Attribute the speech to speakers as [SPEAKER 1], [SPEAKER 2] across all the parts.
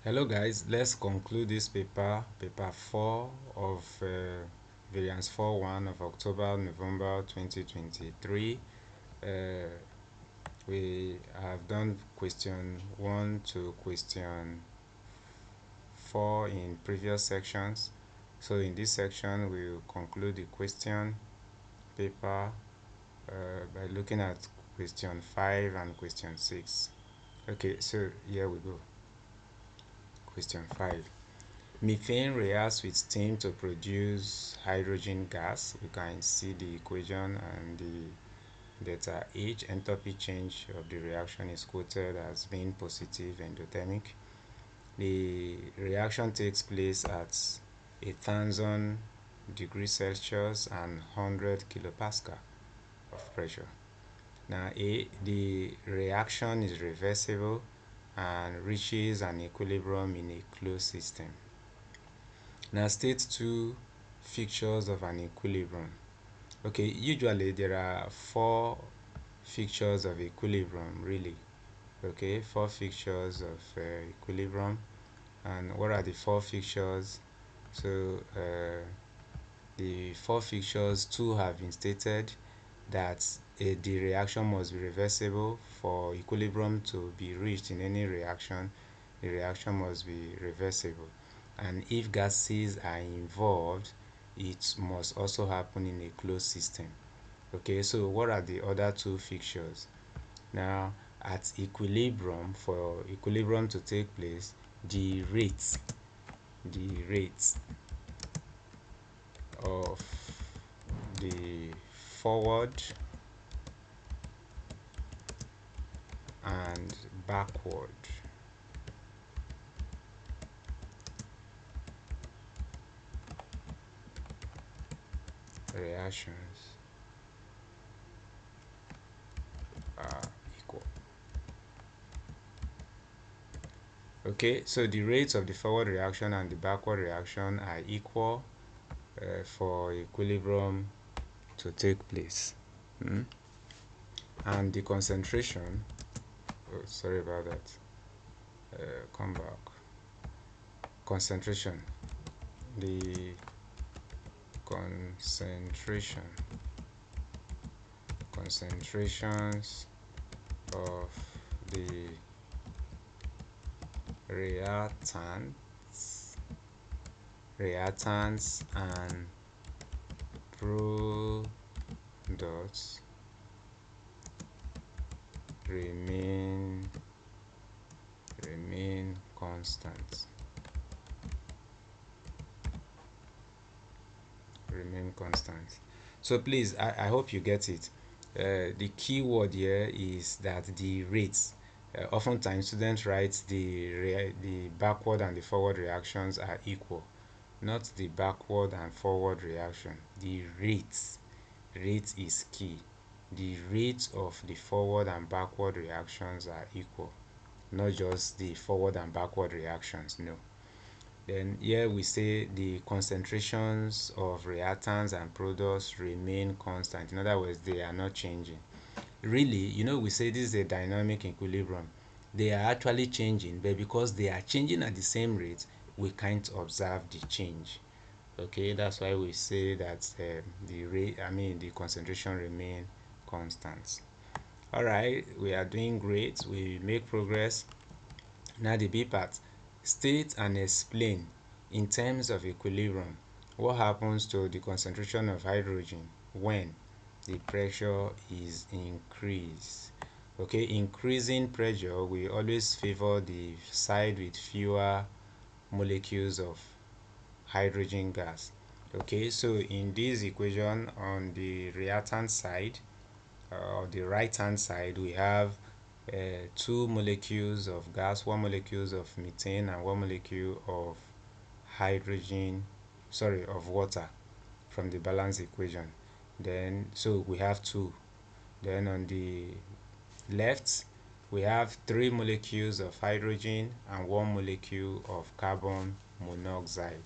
[SPEAKER 1] Hello guys, let's conclude this paper 4 of variance 41 of October-November 2023. We have done question 1 to question 4 in previous sections. So in this section we will conclude the question paper by looking at question 5 and question 6. Okay, so here we go. Question 5. Methane reacts with steam to produce hydrogen gas. We can see the equation and the delta H. Enthalpy change of the reaction is quoted as being positive endothermic. The reaction takes place at 1000 degrees Celsius and 100 kilopascal of pressure. Now the reaction is reversible and reaches an equilibrium in a closed system. Now state two fixtures of an equilibrium. Okay, usually there are 4 fixtures of equilibrium really. Okay, 4 fixtures of equilibrium. And what are the 4 fixtures? So the 4 fixtures, 2 have been stated that the reaction must be reversible. For equilibrium to be reached in any reaction, the reaction must be reversible, and if gases are involved, it must also happen in a closed system. Okay, so what are the other 2 fixtures? Now at equilibrium, for equilibrium to take place, the rate of the forward and backward reactions are equal. Okay, so the rates of the forward reaction and the backward reaction are equal for equilibrium to take place. And the concentration, sorry about that, come back. Concentration, the concentrations of the reactants and products remain constant. So please, I hope you get it. The key word here is that the rates. Oftentimes students write the backward and the forward reactions are equal, not the backward and forward reaction. The rate is key. The rate of the forward and backward reactions are equal, not just the forward and backward reactions, no. Then here we say the concentrations of reactants and products remain constant. In other words, they are not changing. Really, we say this is a dynamic equilibrium. They are actually changing, but because they are changing at the same rate, we can't observe the change. Okay, that's why we say that the concentration remain constant. All right, we are doing great. We make progress. Now the B part. State and explain in terms of equilibrium what happens to the concentration of hydrogen when the pressure is increased. Okay, increasing pressure will always favor the side with fewer molecules of hydrogen gas. Okay, so in this equation, on the reactant side, or the right hand side, we have 2 molecules of gas, 1 molecule of methane and 1 molecule of of water from the balance equation. Then so we have 2. Then on the left we have 3 molecules of hydrogen and 1 molecule of carbon monoxide.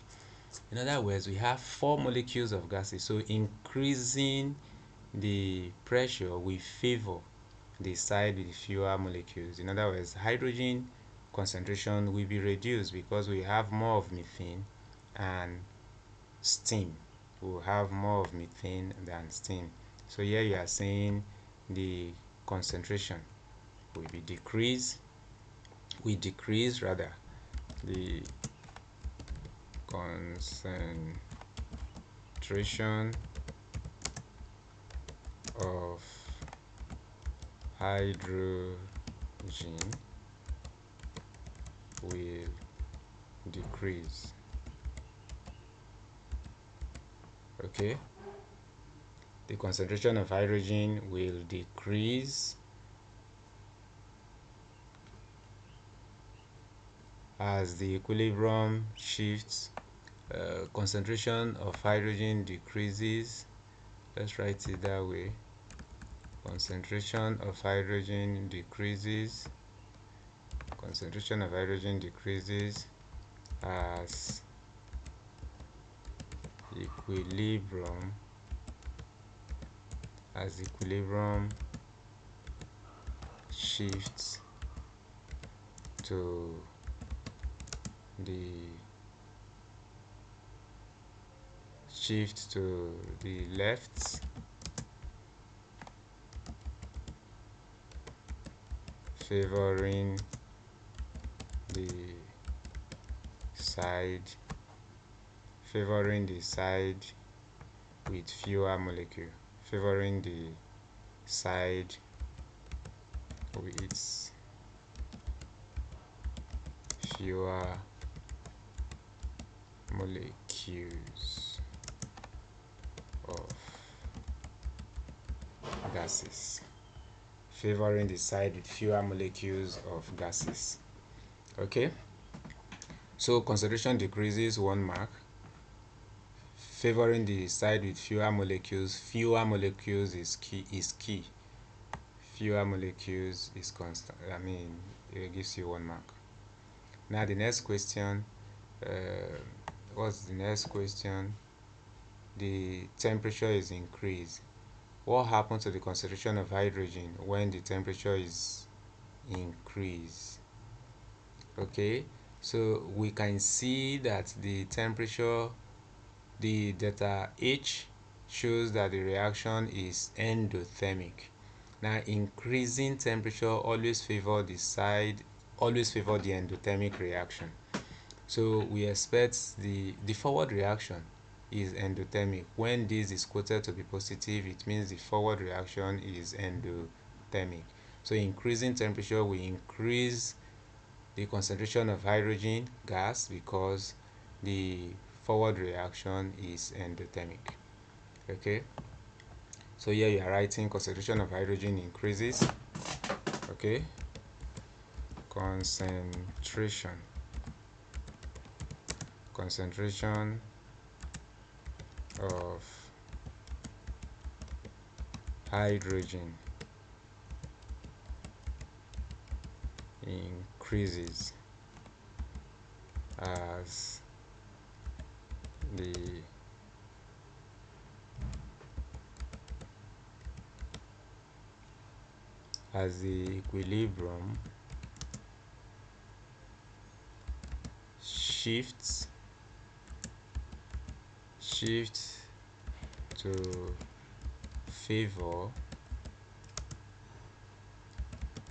[SPEAKER 1] In other words, we have 4 molecules of gases. So increasing the pressure will favor the side with fewer molecules. In other words, hydrogen concentration will be reduced because we have more of methane and steam. We'll have more of methane than steam. So here you are saying the concentration will be decrease rather the concentration of hydrogen will decrease. Okay, the concentration of hydrogen will decrease as the equilibrium shifts. Concentration of hydrogen decreases. Let's write it that way. Concentration of hydrogen decreases. Concentration of hydrogen decreases as equilibrium shifts to the left, favoring the side with fewer molecules, favoring the side with fewer molecules of gases, favoring the side with fewer molecules of gases. Okay, so concentration decreases 1 mark, favoring the side with fewer molecules. Fewer molecules is key. Fewer molecules is constant. It gives you 1 mark. Now the next question, what's the next question? The temperature is increased. What happens to the concentration of hydrogen when the temperature is increased? Okay, so we can see that the temperature, the delta H, shows that the reaction is endothermic. Now increasing temperature always favor the endothermic reaction. So we expect the forward reaction is endothermic. When this is quoted to be positive, it means the forward reaction is endothermic. So increasing temperature will increase the concentration of hydrogen gas because the forward reaction is endothermic. Okay, so here you are writing concentration of hydrogen increases. Okay, concentration of hydrogen increases as the equilibrium shifts to favor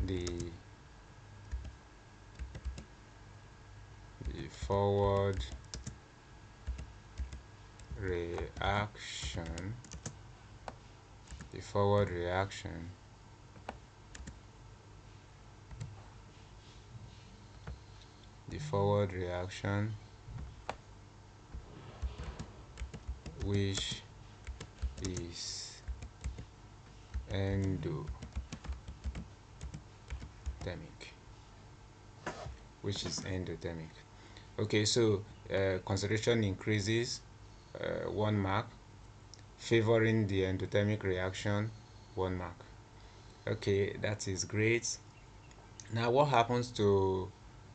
[SPEAKER 1] the forward reaction. Which is endothermic. Okay, so concentration increases 1 mark, favoring the endothermic reaction 1 mark. Okay, that is great. Now what happens to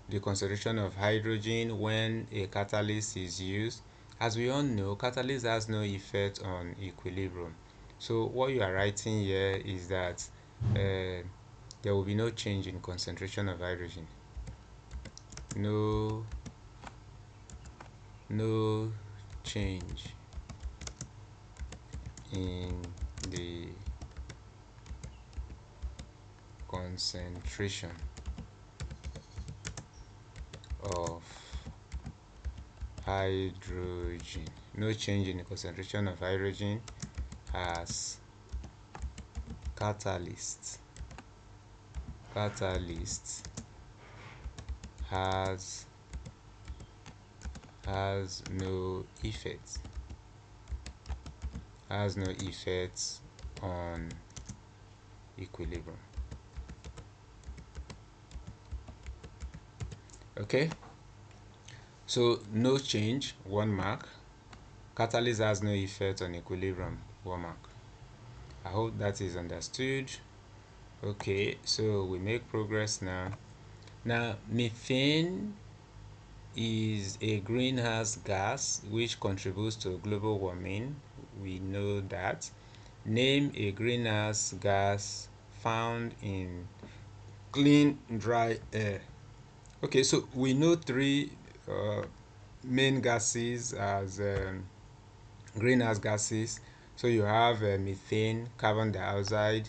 [SPEAKER 1] the concentration of hydrogen when a catalyst is used? As we all know, catalyst has no effect on equilibrium. So what you are writing here is that there will be no change in concentration of hydrogen. no change in the concentration of hydrogen. No change in the concentration of hydrogen as catalyst has no effect on equilibrium. Okay, so no change, 1 mark. Catalyst has no effect on equilibrium, 1 mark. I hope that is understood. Okay, so we make progress now. Now, methane is a greenhouse gas which contributes to global warming. We know that. Name a greenhouse gas found in clean, dry air. Okay, so we know 3 main gases as greenhouse gases. So you have methane, carbon dioxide,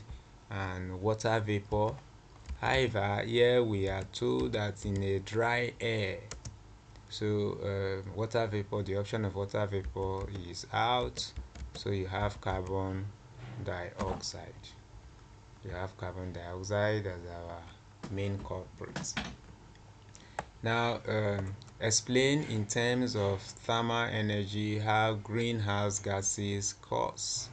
[SPEAKER 1] and water vapor. However, here we are told that in a dry air, so water vapor, the option of water vapor is out. So you have carbon dioxide. You have carbon dioxide as our main culprit. Now, explain in terms of thermal energy how greenhouse gases cause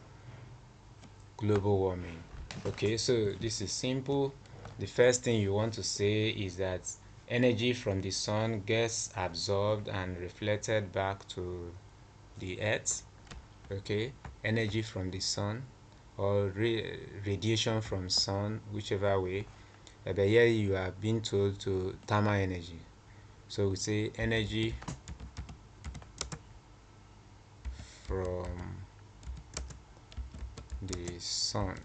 [SPEAKER 1] global warming. Okay, so this is simple. The first thing you want to say is that energy from the sun gets absorbed and reflected back to the earth. Okay, energy from the sun or radiation from sun, whichever way. But here you are being told to thermal energy. So we say energy from the sun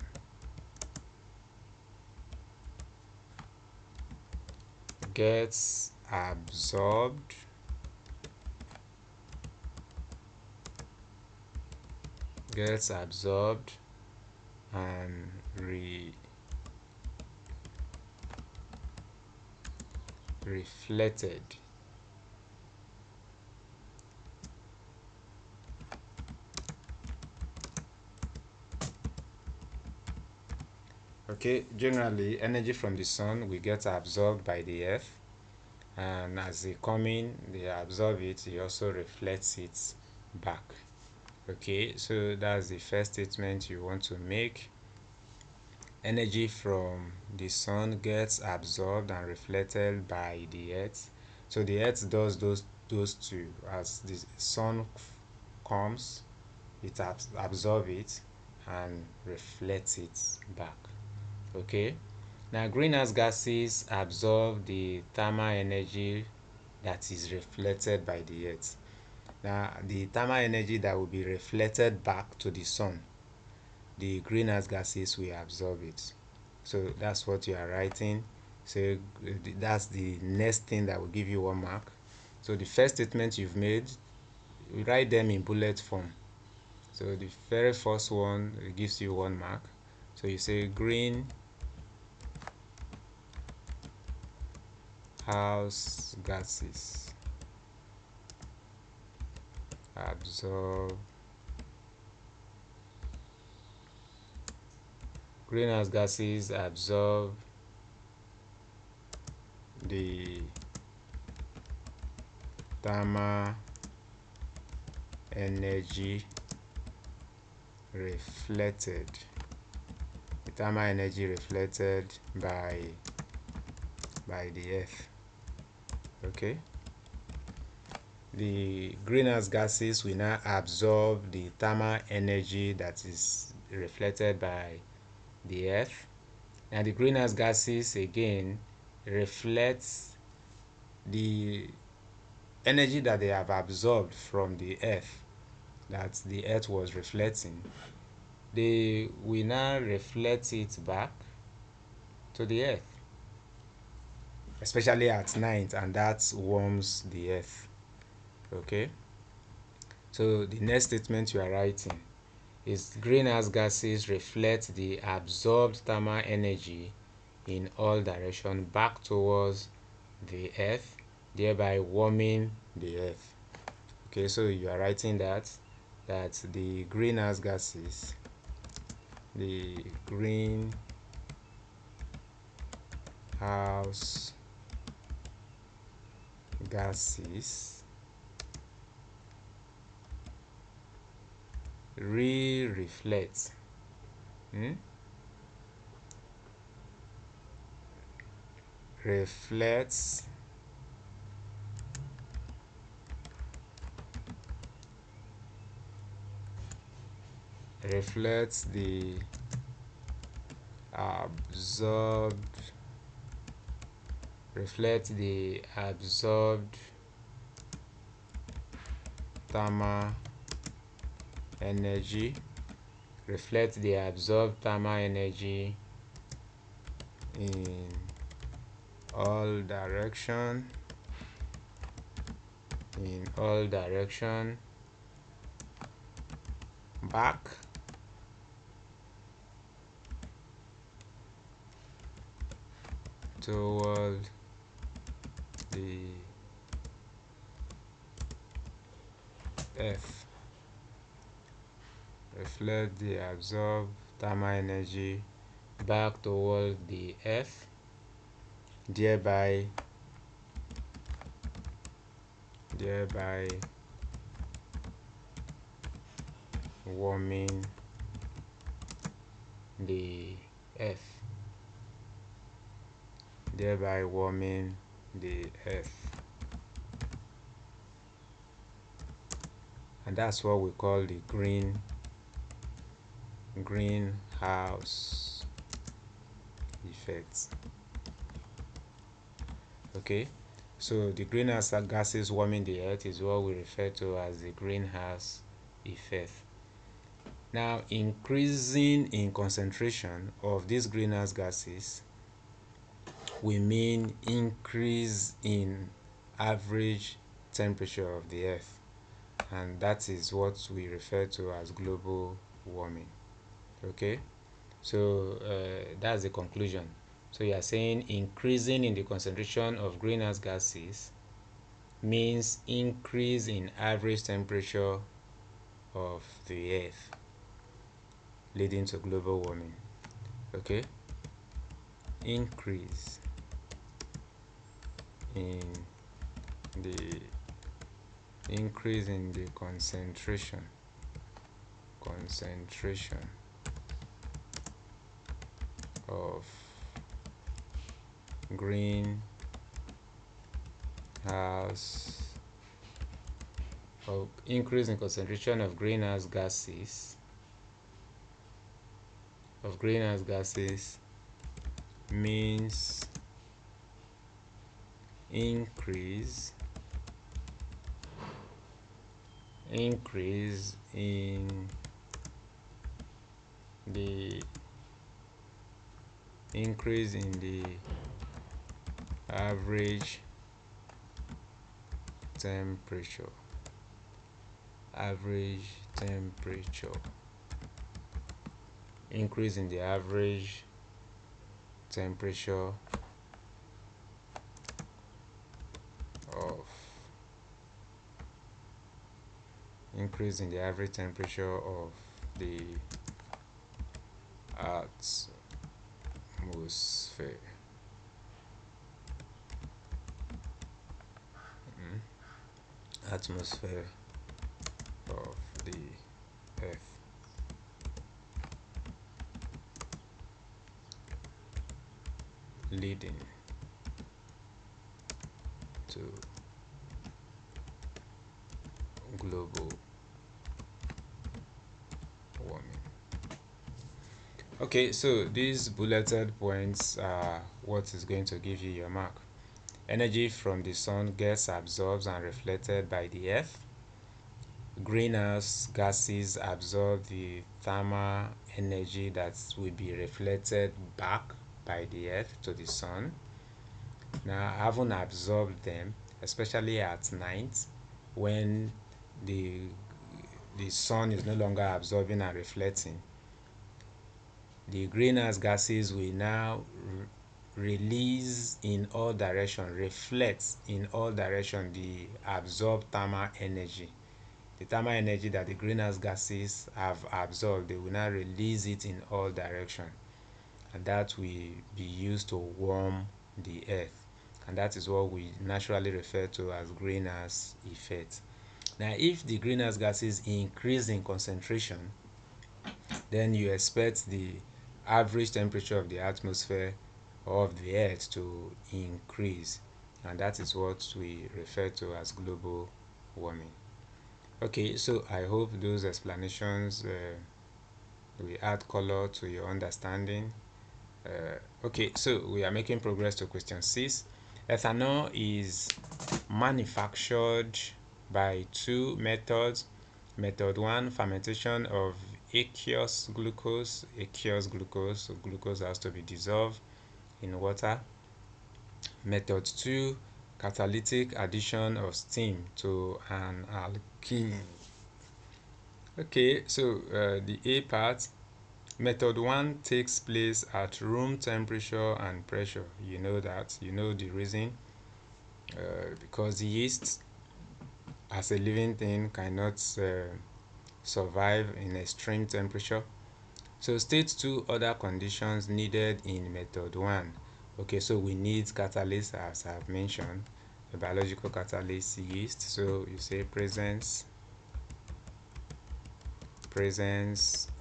[SPEAKER 1] gets absorbed and reflected okay. Generally, energy from the sun will get absorbed by the earth, and as they come in, they absorb it, it also reflects it back. Okay, so that's the first statement you want to make. Energy from the sun gets absorbed and reflected by the earth. So the earth does those two. As the sun comes, it absorbs it and reflects it back. Okay, now greenhouse gases absorb the thermal energy that is reflected by the earth. Now the thermal energy that will be reflected back to the sun, the greenhouse gases will absorb it. So that's what you are writing. So that's the next thing that will give you 1 mark. So the first statement you've made, you write them in bullet form. So the very first one gives you 1 mark. So you say greenhouse gases absorb the thermal energy reflected by the earth. Okay, the greenhouse gases will now absorb the thermal energy that is reflected by the earth, and the greenhouse gases again reflects the energy that they have absorbed from the earth, that the earth was reflecting. They will now reflect it back to the earth. especially at night, and that warms the earth. Okay, so the next statement you are writing is greenhouse gases reflect the absorbed thermal energy in all directions back towards the earth, thereby warming the earth. Okay, so you are writing that the greenhouse gases, the greenhouse gases reflect reflects reflects the absorbed thermal energy in all direction back toward the earth. Reflect the absorbed thermal energy back toward the earth, thereby warming the earth. And that's what we call the greenhouse effect. Okay, so the greenhouse gases warming the earth is what we refer to as the greenhouse effect. Now, increasing in concentration of these greenhouse gases we mean increase in average temperature of the earth, and that is what we refer to as global warming. Okay, so that's the conclusion. So you are saying increasing in the concentration of greenhouse gases means increase in average temperature of the earth, leading to global warming. Okay, increase in the concentration of greenhouse increase in concentration of greenhouse gases means increase in the average temperature increase in the average temperature of the atmosphere. Atmosphere of the earth. Leading to global warming. Okay, so these bulleted points are what is going to give you your mark. Energy from the sun gets absorbed and reflected by the earth. Greenhouse gases absorb the thermal energy that will be reflected back by the earth to the sun. Now I haven't absorbed them, especially at night when the the sun is no longer absorbing and reflecting. The greenhouse gases will now release in all direction, reflect in all direction the absorbed thermal energy. The thermal energy that the greenhouse gases have absorbed, they will now release it in all direction, and that will be used to warm the earth, and that is what we naturally refer to as greenhouse effect. Now if the greenhouse gases increase in concentration, then you expect the average temperature of the atmosphere or of the earth to increase, and that is what we refer to as global warming. Okay, so I hope those explanations will add color to your understanding. Okay, so we are making progress to question 6. Ethanol is manufactured by two methods. Method 1, fermentation of aqueous glucose. So glucose has to be dissolved in water. Method 2, catalytic addition of steam to an alkene. Okay, so the A part, method 1 takes place at room temperature and pressure. You know that, you know the reason, because the yeast as a living thing cannot survive in extreme temperature. So state two other conditions needed in method 1. Okay, so we need catalyst, as I've mentioned, a biological catalyst, yeast. So you say presence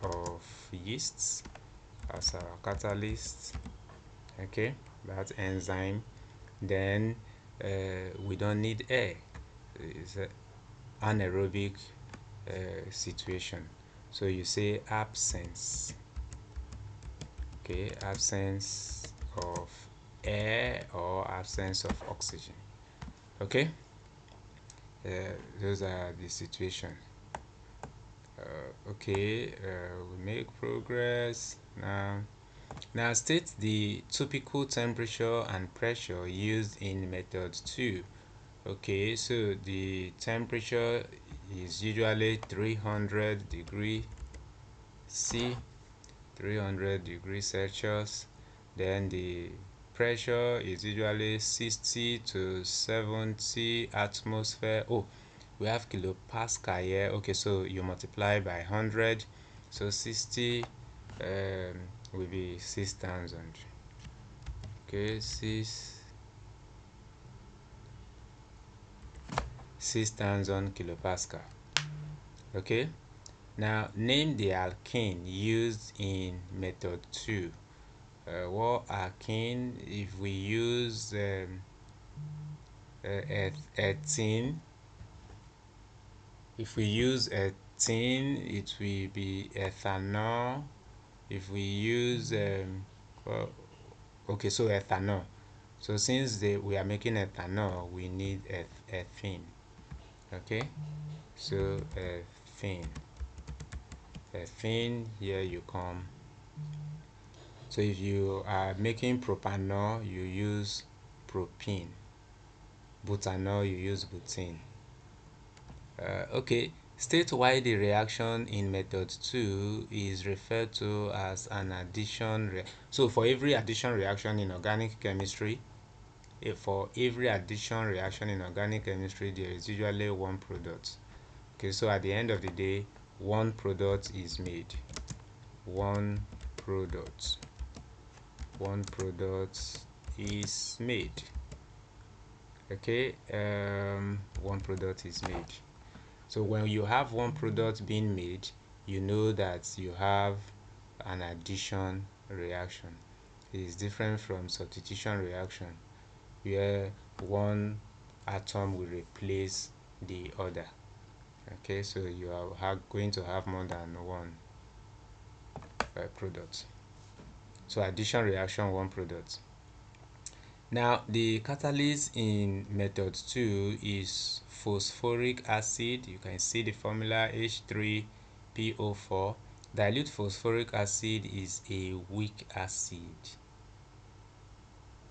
[SPEAKER 1] of yeasts as our catalyst. Okay, that's enzyme. Then we don't need air. It's an anaerobic situation. So you say absence. Okay, absence of air or absence of oxygen. Okay, those are the situation. Okay, we make progress now. Now state the typical temperature and pressure used in method 2. Okay, so the temperature is usually 300 degrees C, 300 degrees Celsius. Then the pressure is usually 60 to 70 atmosphere. Oh, we have kilopascal here. Okay, so you multiply by 100, so 60 will be 6,000. Okay, 6,000 kilopascal. Okay, now name the alkene used in method 2. What alkene? If we use ethene, if we use ethene, it will be ethanol. If we use well, okay, so ethanol. So since we are making ethanol, we need ethene. Okay, so ethene, here you come. So if you are making propanol, you use propene. Butanol, you use butane. Okay, state why the reaction in method 2 is referred to as an addition. So for every addition reaction in organic chemistry, there is usually one product. Okay, so at the end of the day, one product is made. One product is made. Okay, one product is made. So when you have one product being made, you know that you have an addition reaction. It is different from substitution reaction, where one atom will replace the other. Okay, so you are going to have more than one product. So addition reaction, one product. Now the catalyst in method 2 is phosphoric acid. You can see the formula H3PO4. Dilute phosphoric acid is a weak acid.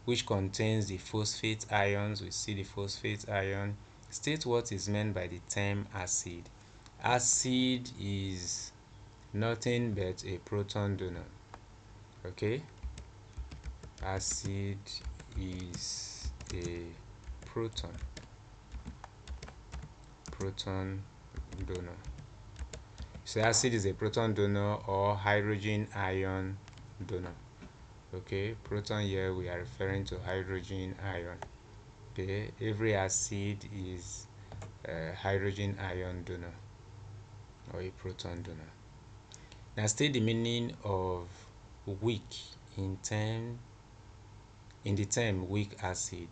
[SPEAKER 1] which contains the phosphate ions. We see the phosphate ion. State what is meant by the term acid. Acid is nothing but a proton donor. Okay, acid is a proton donor. So acid is a proton donor or hydrogen ion donor. Okay, proton here we are referring to hydrogen ion. Okay, every acid is a hydrogen ion donor or a proton donor. Now state the meaning of weak in the term weak acid.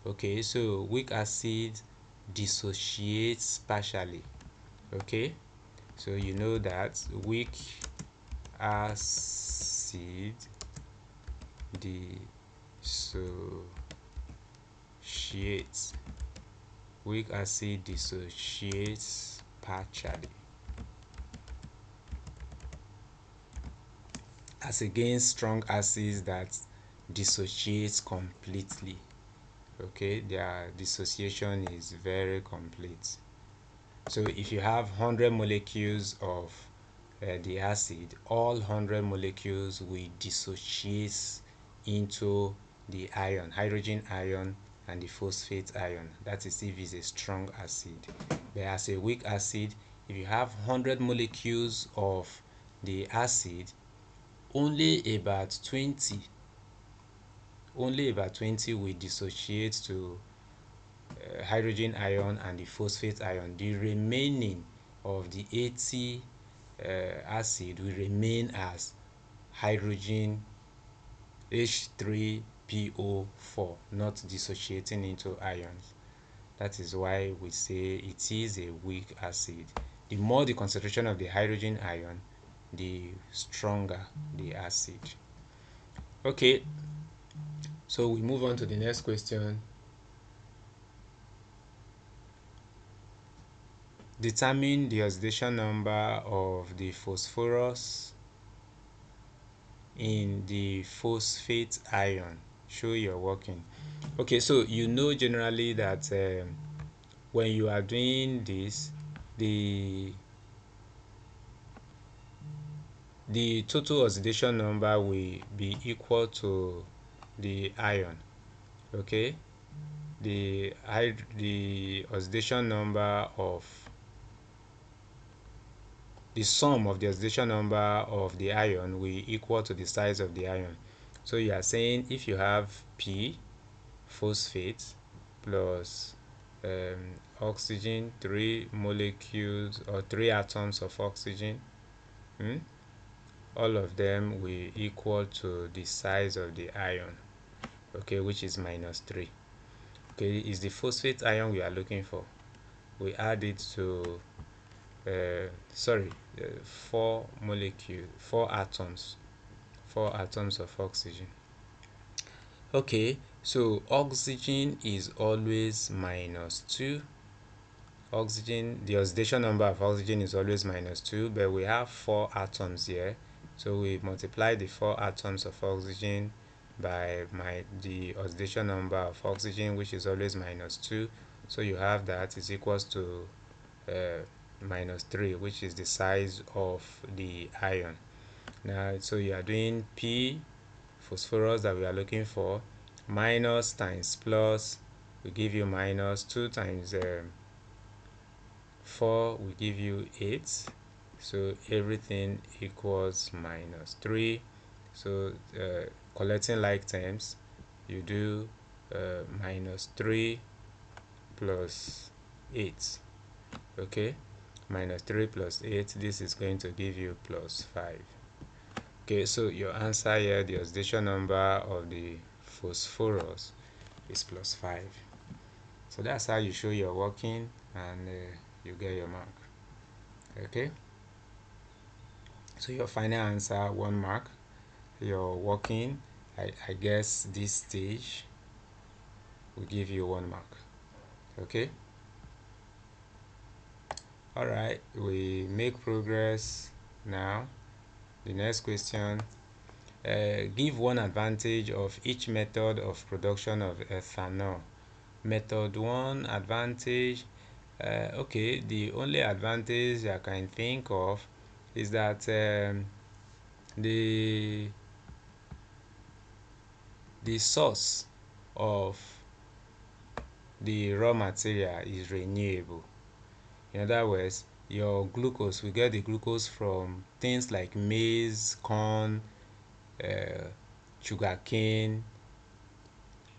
[SPEAKER 1] Okay, so weak acid dissociates partially. Okay, so you know that weak acid dissociates partially, as against strong acids that dissociates completely. Okay, their dissociation is very complete. So if you have 100 molecules of the acid, all 100 molecules will dissociate into the ion, hydrogen ion and the phosphate ion. That is if it's a strong acid. But as a weak acid, if you have 100 molecules of the acid, only about 20 will dissociate to hydrogen ion and the phosphate ion. The remaining of the 80 acid will remain as hydrogen H3PO4, not dissociating into ions. That is why we say it is a weak acid. The more the concentration of the hydrogen ion, the stronger the acid. Okay, so we move on to the next question. Determine the oxidation number of the phosphorus in the phosphate ion. Show your working. Okay, so you know generally that when you are doing this, the total oxidation number will be equal to the ion. Okay, the oxidation number of the sum of the oxidation number of the ion will equal to the size of the ion. So you are saying if you have P phosphate plus oxygen, 3 molecules or 3 atoms of oxygen, all of them will equal to the size of the ion, okay, which is -3. Okay, is the phosphate ion we are looking for. We add it to 4 molecules, 4 atoms of oxygen. Okay, so oxygen is always -2. Oxygen, the oxidation number of oxygen is always -2, but we have 4 atoms here, so we multiply the 4 atoms of oxygen by the oxidation number of oxygen, which is always -2. So you have that is equals to -3, which is the size of the ion. Now, so you are doing P phosphorus that we are looking for, minus times plus will give you minus, 2 times 4 will give you 8. So everything equals -3. So collecting like terms, you do -3 plus 8. Okay, -3 plus 8, this is going to give you +5. Okay, so your answer here, the oxidation number of the phosphorus is +5. So that's how you show your working, and you get your mark. Okay, so your final answer, 1 mark. Your working, I guess this stage will give you 1 mark. Okay, all right, we make progress now. The next question, Give one advantage of each method of production of ethanol. Method 1 advantage. Okay, the only advantage I can think of is that the source of the raw material is renewable. In other words, your glucose, we get the glucose from things like maize, corn, sugarcane,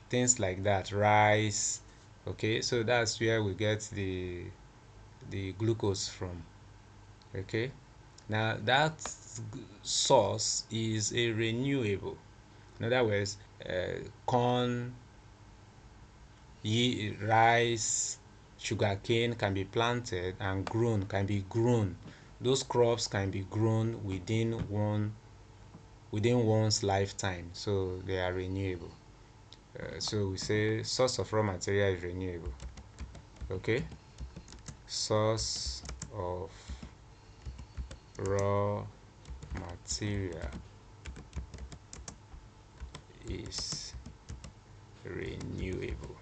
[SPEAKER 1] things like that, rice. Okay, so that's where we get the glucose from. Okay, now that source is a renewable. In other words, corn, rice, sugarcane can be planted and grown. Those crops can be grown within one's lifetime, so they are renewable. So we say source of raw material is renewable. Okay, source of raw material is renewable.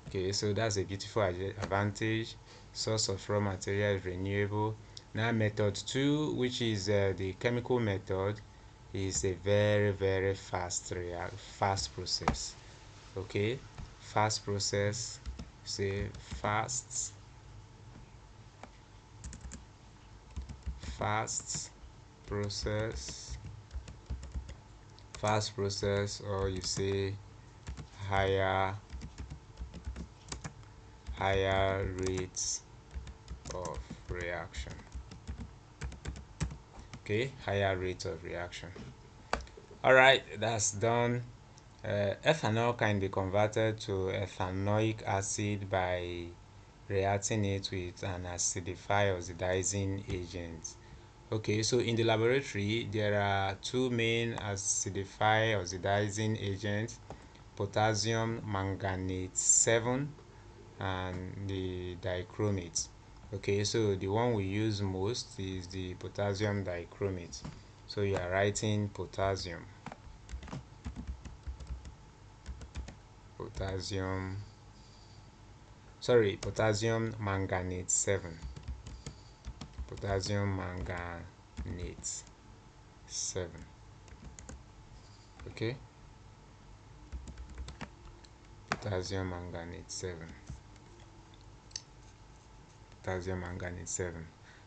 [SPEAKER 1] Okay, so that's a beautiful advantage. Source of raw material is renewable. Now method 2, which is the chemical method, is a very fast process. Okay, fast process, say fast process, or you say higher rates of reaction. Okay, higher rate of reaction. All right, that's done. Ethanol can be converted to ethanoic acid by reacting it with an acidifier oxidizing agent. Okay, so in the laboratory there are two main acidifier oxidizing agents, potassium manganate 7 and the dichromate. Okay, so the one we use most is the potassium dichromate. So you are writing potassium manganate 7. Potassium manganate 7. Okay, potassium manganate 7.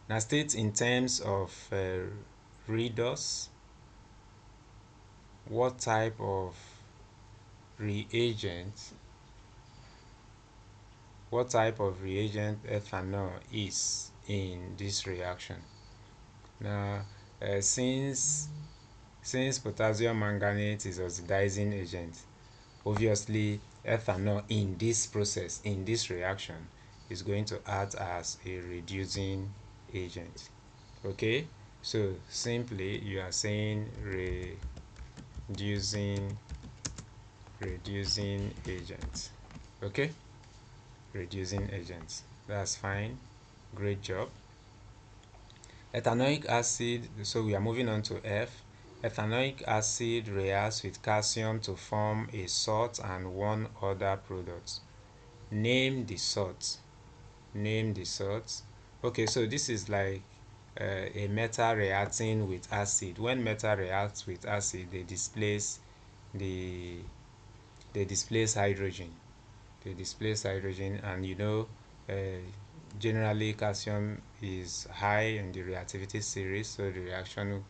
[SPEAKER 1] Now state in terms of redox what type of reagent ethanol is in this reaction. Now since potassium manganate is oxidizing agent, obviously ethanol in this process, in this reaction, is going to act as a reducing agent. Okay, so simply you are saying reducing agent. Okay, reducing agent, that's fine, great job. Ethanoic acid, so we are moving on to F. Ethanoic acid reacts with calcium to form a salt and one other product. Name the salt. Okay, so this is like a metal reacting with acid. When metal reacts with acid, they displace hydrogen. And you know, generally calcium is high in the reactivity series, so the reaction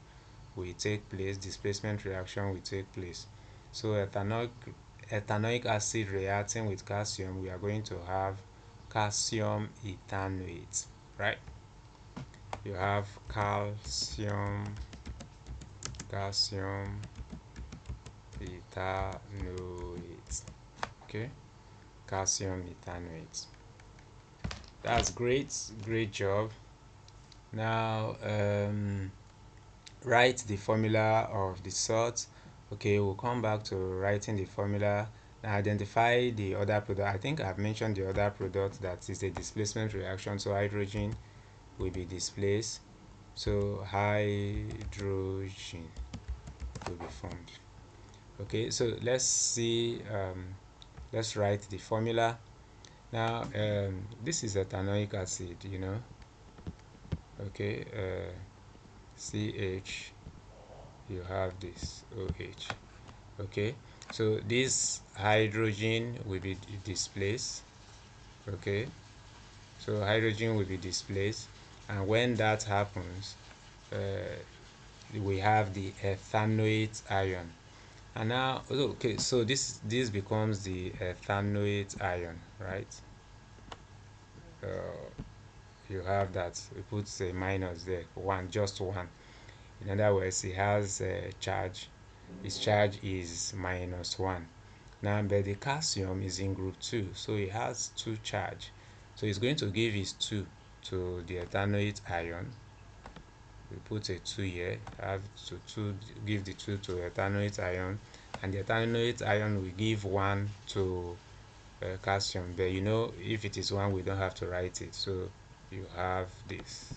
[SPEAKER 1] will take place, displacement reaction will take place. So ethanoic acid reacting with calcium, we are going to have calcium ethanoate, right? You have calcium ethanoate. Okay, calcium ethanoate. That's great job. Now write the formula of the salt. Okay, we'll come back to writing the formula. Now identify the other product. I think I've mentioned the other product, that is a displacement reaction, so hydrogen will be displaced. so hydrogen will be formed. Okay, so let's see, let's write the formula now. This is ethanoic acid, okay. CH, you have this OH. Okay, so this hydrogen will be displaced. Okay, so hydrogen will be displaced, and when that happens, we have the ethanoate ion. And now, okay, so this becomes the ethanoate ion, right? uh, you have that, it puts a minus there, one, just one. In other words, it has a charge. Its charge is -1. Now, but the calcium is in group 2, so it has 2 charge. So it's going to give its 2 to the ethanoate ion. We put a 2 here, have to give the 2 to ethanoate ion, and the ethanoate ion will give 1 to calcium. But if it is 1, we don't have to write it. So you have this.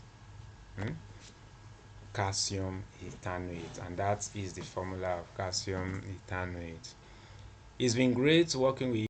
[SPEAKER 1] Calcium ethanoate, and that is the formula of calcium ethanoate. It's been great working with